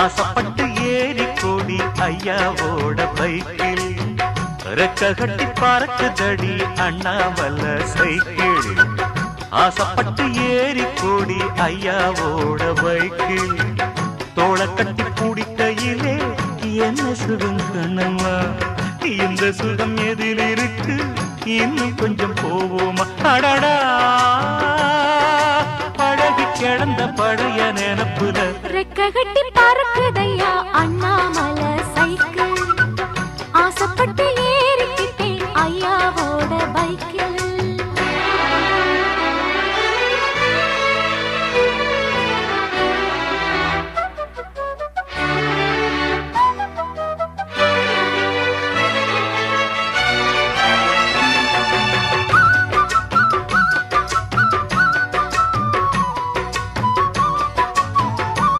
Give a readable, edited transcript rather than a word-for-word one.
ஆசப்பட்டு ஏறி கோடி ஐயாவோட பைக்கில் ரெக்க கட்டி பறக்குதடி அண்ணாமல சைக்கிள். ஆசப்பட்டு ஏறி கோடி ஐயாவோட பைக்கில் தோள கட்டி பிடிக்கையிலே என்ன சுகம் கண்ணம்மா, இந்த சுகம் எதில் இருக்கு, இன்னும் கொஞ்சம் போவோமா? அடடா பழகி கிடந்த பழைய நினப்புல ரெக்க